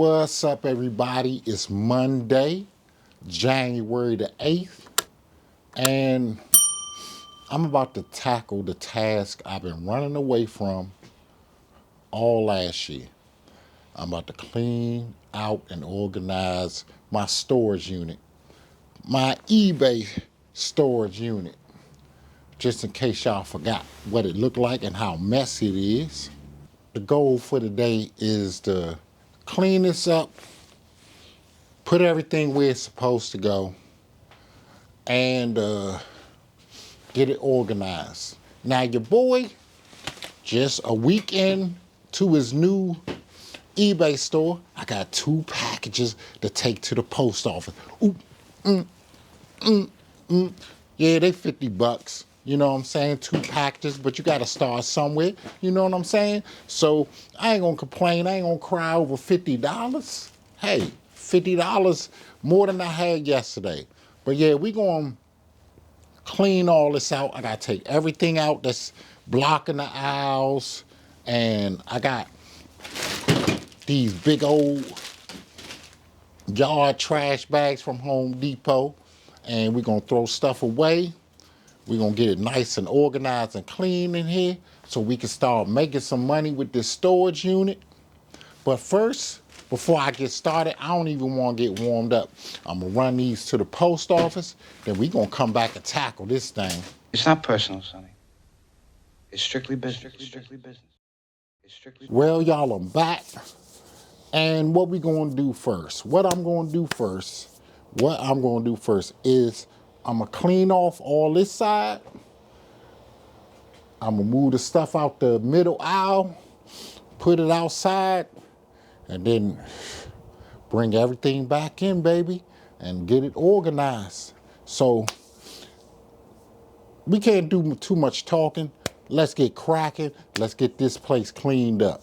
What's up, everybody? It's Monday, January the 8th, and I'm about to tackle the task I've been running away from all last year. I'm about to clean out and organize my storage unit, my eBay storage unit, just in case y'all forgot what it looked like and how messy it is. The goal for today is to clean this up, put everything where it's supposed to go, and get it organized. Now your boy, just a weekend to his new eBay store, I got 2 packages to take to the post office. Yeah, they 50 bucks. You know what I'm saying? 2 packages, but you gotta start somewhere. You know what I'm saying? So I ain't gonna complain. I ain't gonna cry over $50. Hey, $50 more than I had yesterday. But yeah, we gonna clean all this out. I gotta take everything out that's blocking the aisles. And I got these big old yard trash bags from Home Depot. And we're gonna throw stuff away. We're gonna get it nice and organized and clean in here so we can start making some money with this storage unit. But first, before I get started, I don't even wanna get warmed up. I'm gonna run these to the post office, then we're gonna come back and tackle this thing. It's not personal, Sonny. It's strictly business. Strictly business. It's strictly. Well, y'all, I'm back. And what we gonna do first? What I'm gonna do first is I'm gonna clean off all this side. I'm gonna move the stuff out the middle aisle, put it outside, and then bring everything back in, baby, and get it organized. So we can't do too much talking. Let's get cracking. Let's get this place cleaned up.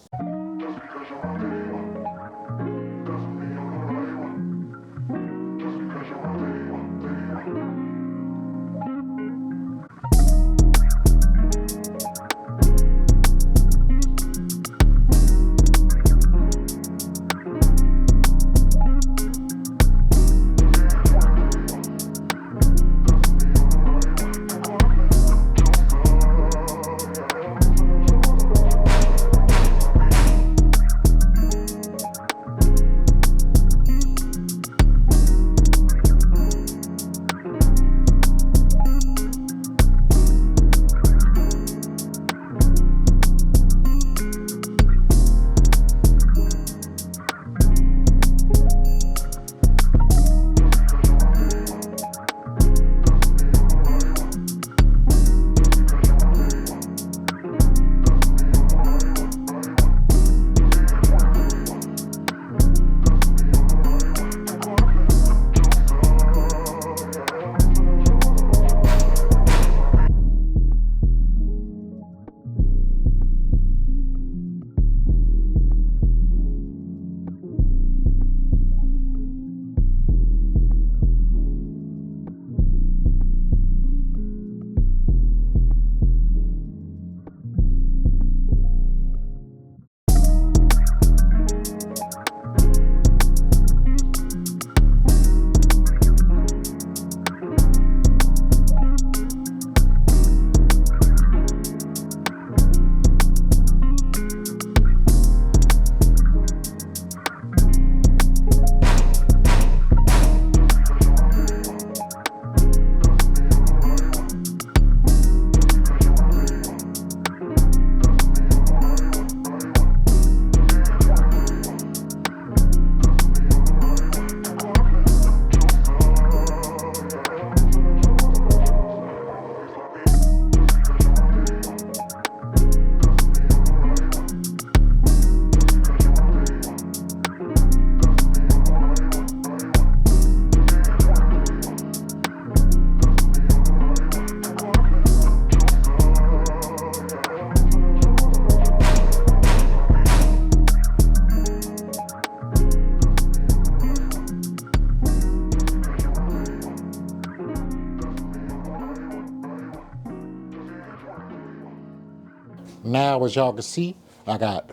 Now, as y'all can see, I got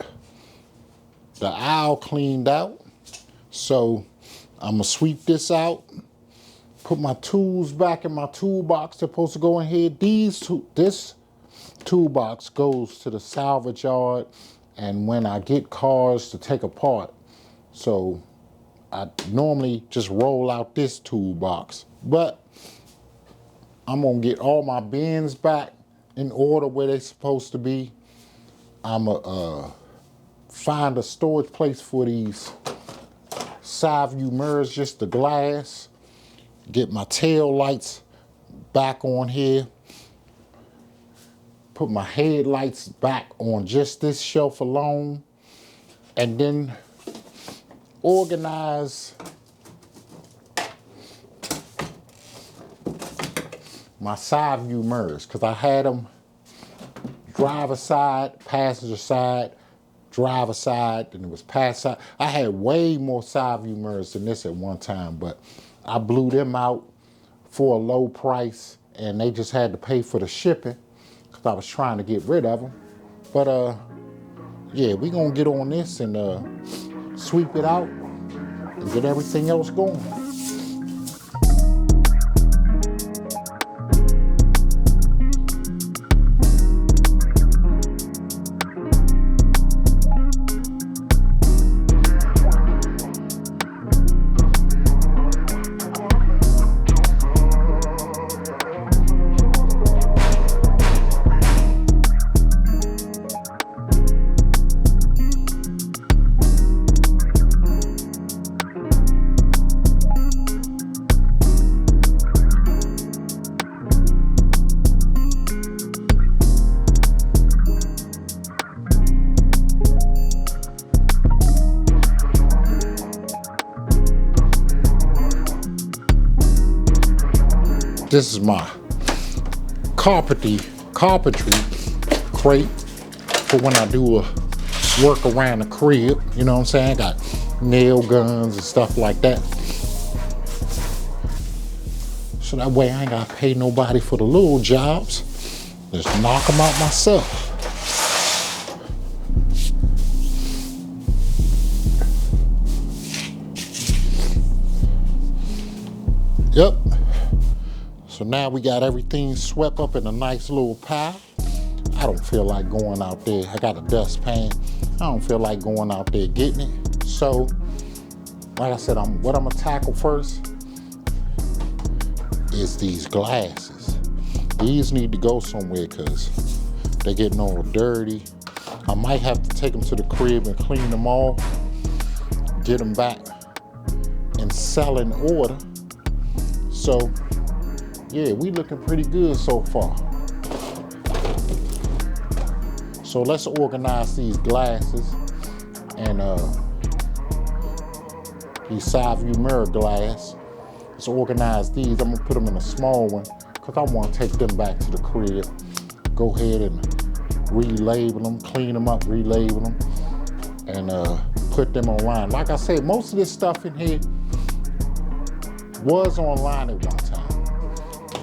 the aisle cleaned out. So I'm gonna sweep this out, put my tools back in my toolbox. They're supposed to go in here. This toolbox goes to the salvage yard, and when I get cars to take apart, so I normally just roll out this toolbox, but I'm gonna get all my bins back in order where they're supposed to be. I'm gonna find a storage place for these side view mirrors, just the glass. Get my tail lights back on here. Put my headlights back on just this shelf alone. And then organize my side view mirrors, because I had them driver side, passenger side, driver side, and it was pass side. I had way more side view mirrors than this at one time, but I blew them out for a low price, and they just had to pay for the shipping because I was trying to get rid of them. But yeah, we gonna get on this and sweep it out and get everything else going. This is my carpentry crate for when I do a work around the crib. You know what I'm saying? I got nail guns and stuff like that. So that way I ain't gotta pay nobody for the little jobs. Just knock them out myself. Yep. So now we got everything swept up in a nice little pile. I don't feel like going out there. I got a dustpan. I don't feel like going out there getting it. So, like I said, what I'm gonna tackle first is these glasses. These need to go somewhere because they're getting all dirty. I might have to take them to the crib and clean them off, get them back in selling order. So, yeah, we looking pretty good so far. So let's organize these glasses and these side view mirror glass. Let's organize these. I'm gonna put them in a small one because I want to take them back to the crib. Go ahead and relabel them, clean them up, relabel them, and put them online. Like I said, most of this stuff in here was online at one time.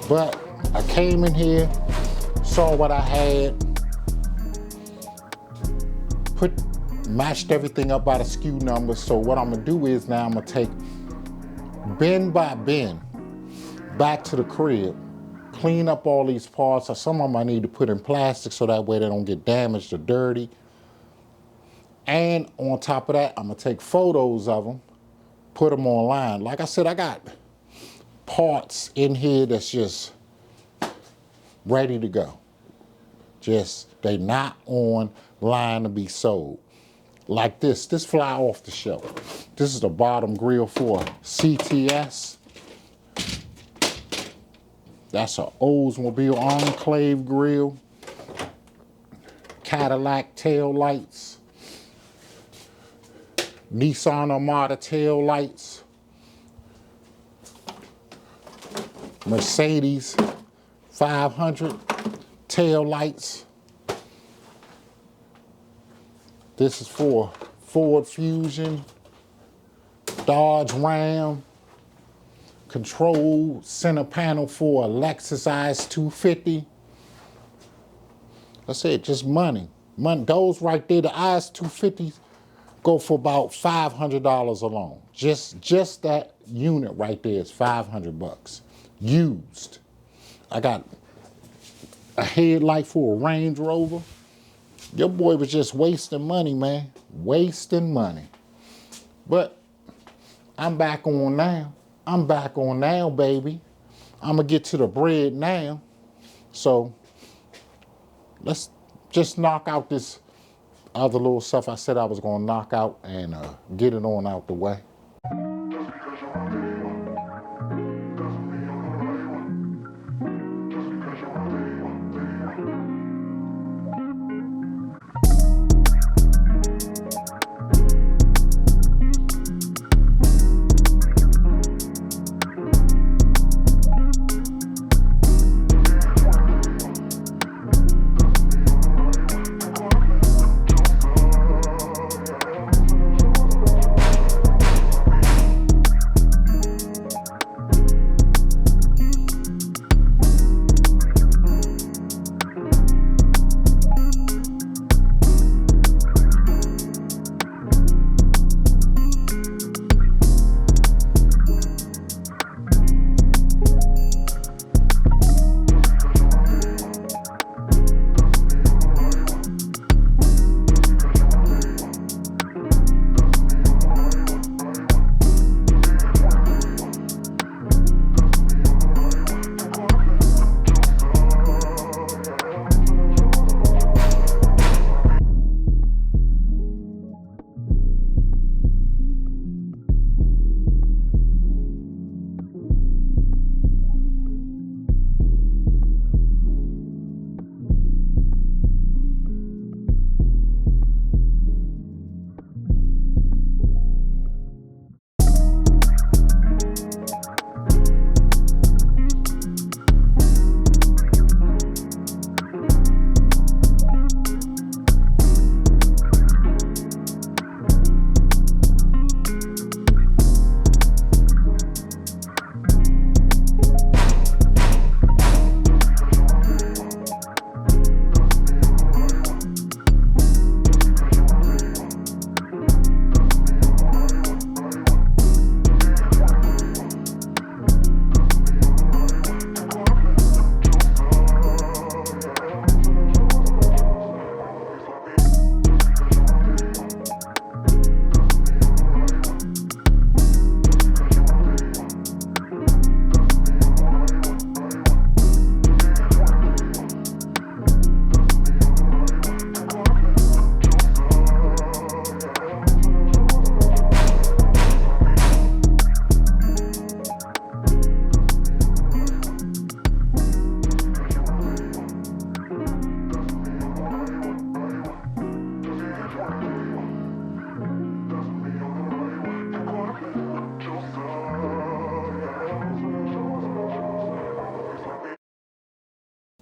But I came in here, saw what I had, matched everything up by the SKU number. So what I'm gonna do is now I'm gonna take bin by bin back to the crib, clean up all these parts. Some of them I need to put in plastic so that way they don't get damaged or dirty. And on top of that, I'm gonna take photos of them, put them online. Like I said, I got parts in here that's just ready to go. Just, they not on line to be sold. Like this fly off the shelf. This is the bottom grill for CTS. That's an Oldsmobile Enclave grill. Cadillac tail lights. Nissan Armada tail lights. Mercedes 500 tail lights. This is for Ford Fusion, Dodge Ram, control center panel for a Lexus IS250. I said just money. Those right there, the IS250s, go for about $500 alone. Just that unit right there is 500 bucks used. I got a headlight for a Range Rover. Your boy was just wasting money, man. Wasting money. But I'm back on now. I'm back on now, baby. I'm going to get to the bread now. So let's just knock out this other little stuff I said I was going to knock out and get it on out the way.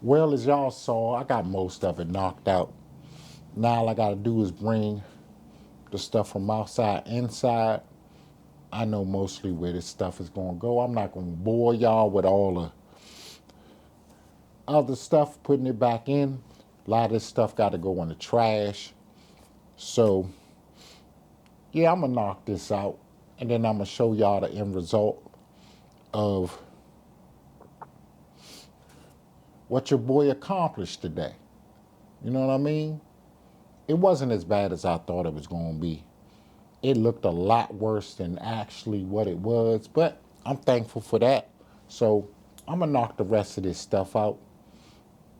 Well, as y'all saw, I got most of it knocked out. Now all I got to do is bring the stuff from outside inside. I know mostly where this stuff is going to go. I'm not going to bore y'all with all the other stuff, putting it back in. A lot of this stuff got to go in the trash. So, yeah, I'm going to knock this out. And then I'm going to show y'all the end result of what your boy accomplished today. You know what I mean? It wasn't as bad as I thought it was going to be. It looked a lot worse than actually what it was, but I'm thankful for that. So I'm going to knock the rest of this stuff out,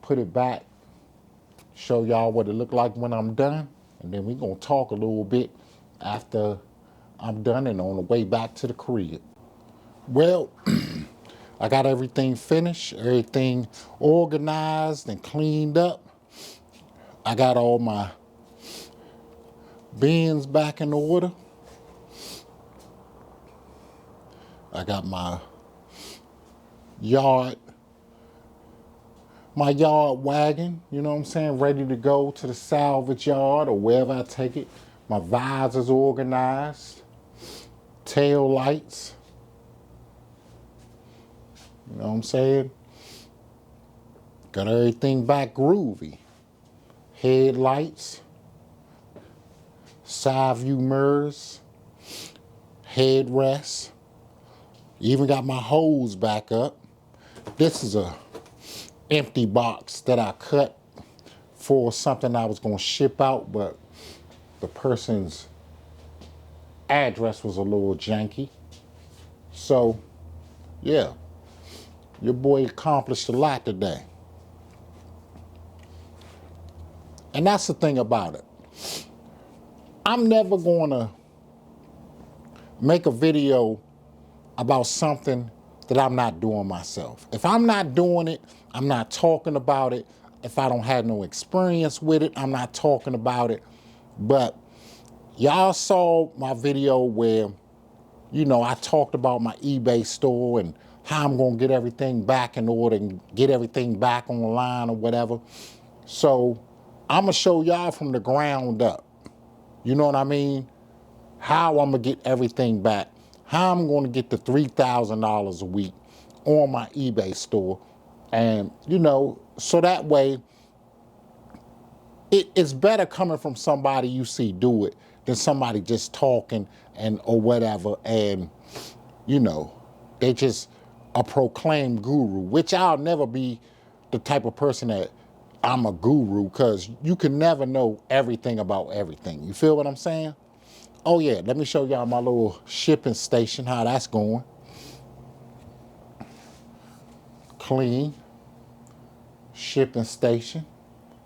put it back, show y'all what it looked like when I'm done, and then we're going to talk a little bit after I'm done and on the way back to the crib. Well, I got everything finished, everything organized and cleaned up. I got all my bins back in order. I got my yard wagon, you know what I'm saying, ready to go to the salvage yard or wherever I take it. My visor's organized, tail lights, you know what I'm saying? Got everything back groovy. Headlights, side view mirrors, headrests. Even got my hose back up. This is a empty box that I cut for something I was gonna ship out, but the person's address was a little janky. So, yeah, your boy accomplished a lot today. And that's the thing about it. I'm never gonna make a video about something that I'm not doing myself. If I'm not doing it, I'm not talking about it. If I don't have no experience with it, I'm not talking about it. But y'all saw my video where, I talked about my eBay store and how I'm gonna get everything back in order and get everything back online or whatever. So I'm gonna show y'all from the ground up. You know what I mean? How I'm gonna get everything back. How I'm gonna get the $3,000 a week on my eBay store. And, so that way, it's better coming from somebody you see do it than somebody just talking or whatever. And, they just a proclaimed guru, which I'll never be the type of person that I'm a guru, because you can never know everything about everything. You feel what I'm saying? Oh yeah, let me show y'all my little shipping station, how that's going. Clean shipping station.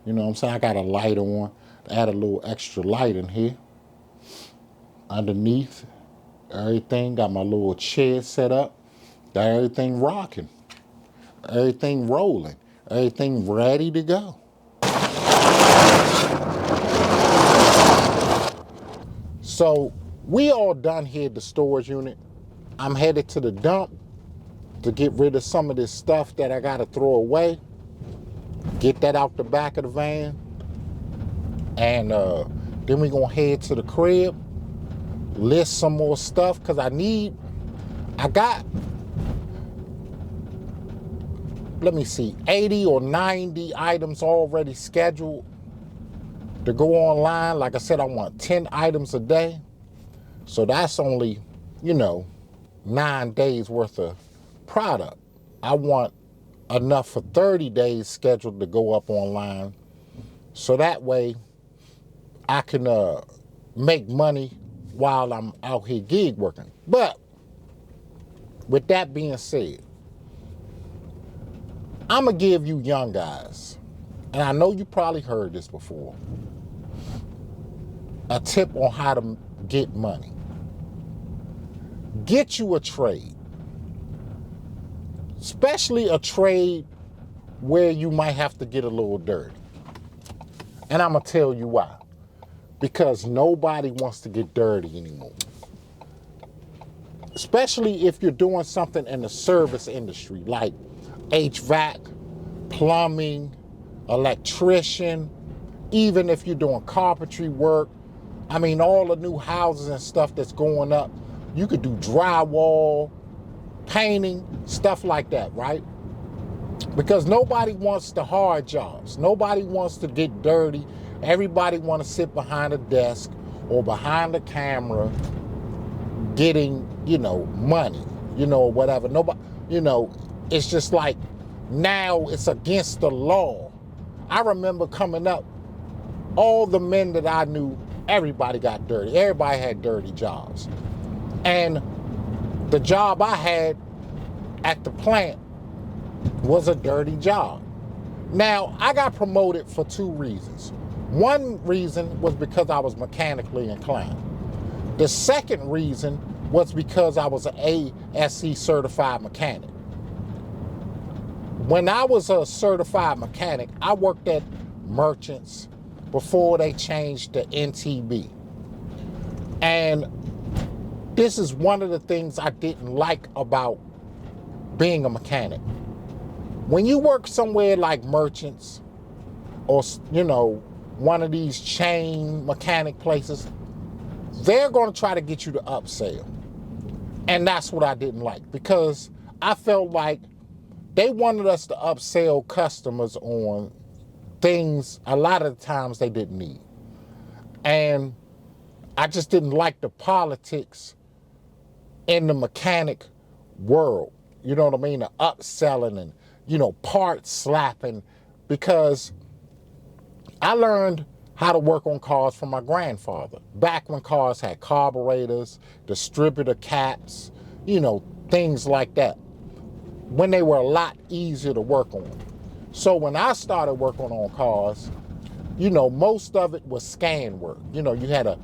You know what I'm saying? I got a light on, add a little extra light in here. Underneath, everything, got my little chair set up. Got everything rocking, everything rolling, everything ready to go. So we all done here at the storage unit. I'm headed to the dump to get rid of some of this stuff that I gotta throw away. Get that out the back of the van. And then we gonna head to the crib, list some more stuff, because I got, let me see, 80 or 90 items already scheduled to go online. Like I said, I want 10 items a day. So that's only, 9 days worth of product. I want enough for 30 days scheduled to go up online. So that way I can make money while I'm out here gig working. But with that being said, I'm going to give you young guys, and I know you probably heard this before, a tip on how to get money. Get you a trade, especially a trade where you might have to get a little dirty. And I'm going to tell you why. Because nobody wants to get dirty anymore. Especially if you're doing something in the service industry, like HVAC, plumbing, electrician, even if you're doing carpentry work. I mean, all the new houses and stuff that's going up, you could do drywall, painting, stuff like that, right? Because nobody wants the hard jobs. Nobody wants to get dirty. Everybody wants to sit behind a desk or behind the camera getting, money, or whatever. Nobody, it's just like now it's against the law. I remember coming up, all the men that I knew, everybody got dirty. Everybody had dirty jobs. And the job I had at the plant was a dirty job. Now, I got promoted for 2 reasons. One reason was because I was mechanically inclined. The second reason was because I was an ASE certified mechanic. When I was a certified mechanic, I worked at Merchants before they changed to NTB. And this is one of the things I didn't like about being a mechanic. When you work somewhere like Merchants or, one of these chain mechanic places, they're going to try to get you to upsell. And that's what I didn't like, because I felt like they wanted us to upsell customers on things a lot of the times they didn't need. And I just didn't like the politics in the mechanic world. You know what I mean? The upselling and, part slapping, because I learned how to work on cars from my grandfather. Back when cars had carburetors, distributor caps, things like that. When they were a lot easier to work on. So when I started working on cars, most of it was scan work. You had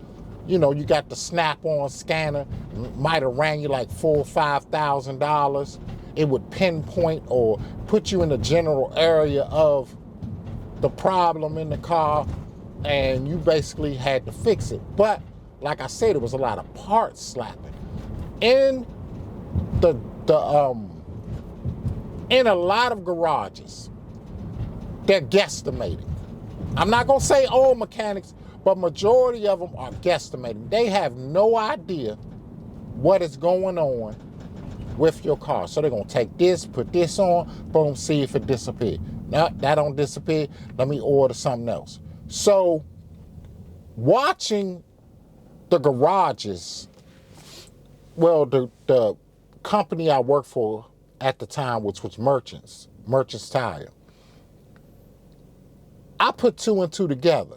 you got the snap-on scanner, might have ran you like $4,000 or $5,000. It would pinpoint or put you in the general area of the problem in the car, and you basically had to fix it. But like I said, it was a lot of parts slapping. In in a lot of garages, they're guesstimating. I'm not gonna say all mechanics, but majority of them are guesstimating. They have no idea what is going on with your car. So they're gonna take this, put this on, boom, see if it disappeared. No, that don't disappear. Let me order something else. So watching the garages, well, the company I worked for at the time, which was Merchants Tire, I put two and two together.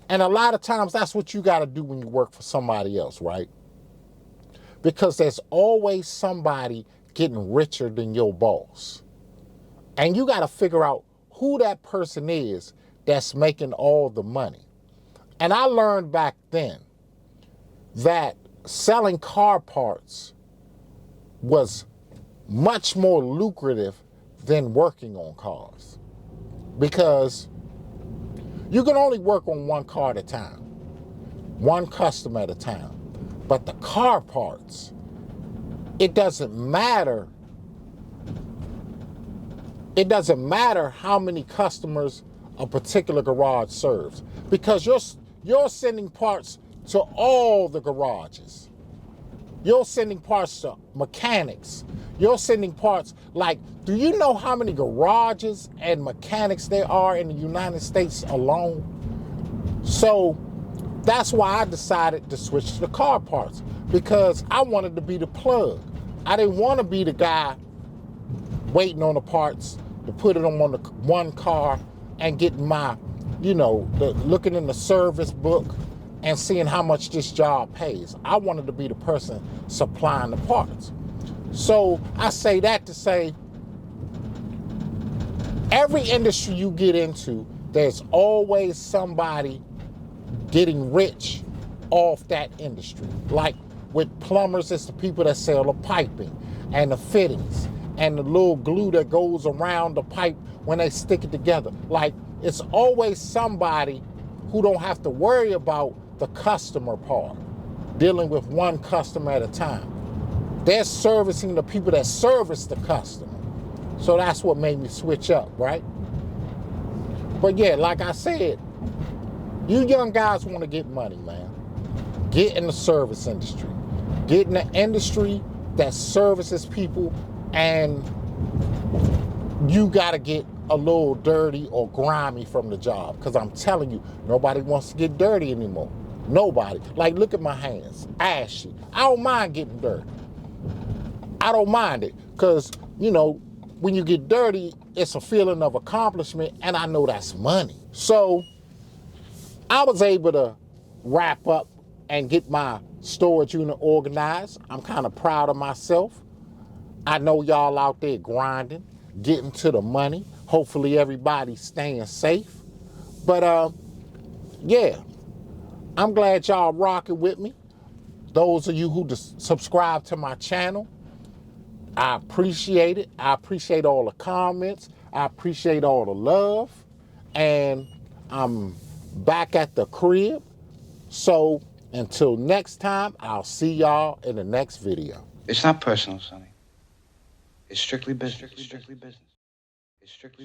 And a lot of times that's what you got to do when you work for somebody else, right? Because there's always somebody getting richer than your boss. And you got to figure out who that person is that's making all the money. And I learned back then that selling car parts was much more lucrative than working on cars. Because you can only work on one car at a time, one customer at a time. But the car parts, it doesn't matter. It doesn't matter how many customers a particular garage serves, because you're sending parts to all the garages. You're sending parts to mechanics. You're sending parts, like, do you know how many garages and mechanics there are in the United States alone? So that's why I decided to switch to the car parts, because I wanted to be the plug. I didn't want to be the guy waiting on the parts to put it on the one car and getting my, looking in the service book and seeing how much this job pays. I wanted to be the person supplying the parts. So I say that to say, every industry you get into, there's always somebody getting rich off that industry. Like with plumbers, it's the people that sell the piping and the fittings and the little glue that goes around the pipe when they stick it together. Like, it's always somebody who don't have to worry about the customer part, dealing with one customer at a time. They're servicing the people that service the customer. So that's what made me switch up, right? But yeah, like I said, you young guys want to get money, man. Get in the service industry. Get in the industry that services people, and you got to get a little dirty or grimy from the job. Because I'm telling you, nobody wants to get dirty anymore. Nobody. Like, look at my hands. Ashy. I don't mind getting dirty. I don't mind it. Because, when you get dirty, it's a feeling of accomplishment, and I know that's money. So I was able to wrap up and get my storage unit organized. I'm kind of proud of myself. I know y'all out there grinding, getting to the money. Hopefully everybody's staying safe. But yeah, I'm glad y'all rocking with me. Those of you who subscribe to my channel, I appreciate it. I appreciate all the comments. I appreciate all the love. And I'm back at the crib. So until next time, I'll see y'all in the next video. It's not personal, Sonny. It's strictly business. Strictly business. It's strictly